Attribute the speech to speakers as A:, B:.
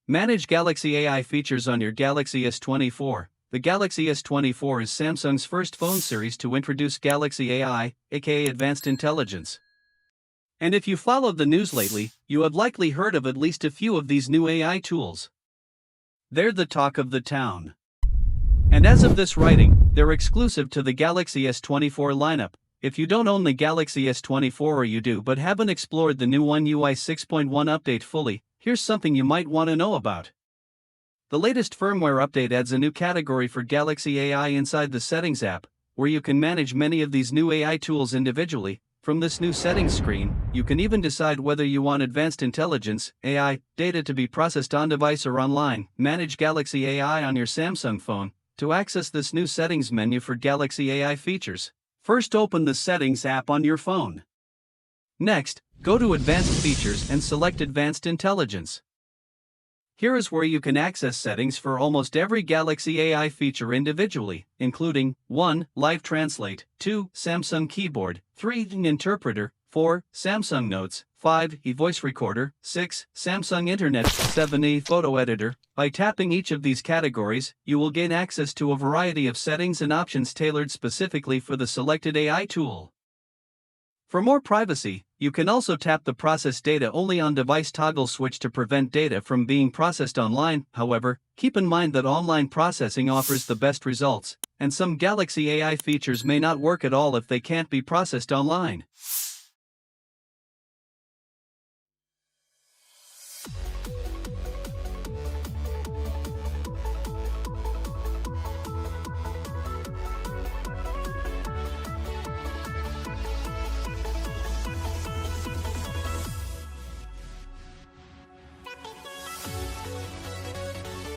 A: Manage Galaxy AI features on your Galaxy S24. The Galaxy S24 is Samsung's first phone series to introduce Galaxy AI, aka Advanced Intelligence. And if you followed the news lately, you have likely heard of at least a few of these new AI tools. They're the talk of the town. And as of this writing, they're exclusive to the Galaxy S24 lineup. If you don't own the Galaxy S24 or you do but haven't explored the new One UI 6.1 update fully, here's something you might want to know about. The latest firmware update adds a new category for Galaxy AI inside the Settings app, where you can manage many of these new AI tools individually. From this new settings screen, you can even decide whether you want Advanced Intelligence, AI, data to be processed on-device or online. Manage Galaxy AI on your Samsung phone. To access this new settings menu for Galaxy AI features, first open the Settings app on your phone. Next, go to Advanced Features and select Advanced Intelligence. Here is where you can access settings for almost every Galaxy AI feature individually, including 1. Live Translate, 2. Samsung Keyboard, 3. Interpreter, 4. Samsung Notes, 5. Voice Recorder, 6. Samsung Internet, 7. Photo Editor. By tapping each of these categories, you will gain access to a variety of settings and options tailored specifically for the selected AI tool. For more privacy, you can also tap the Process Data Only on Device toggle switch to prevent data from being processed online. However, keep in mind that online processing offers the best results, and some Galaxy AI features may not work at all if they can't be processed online.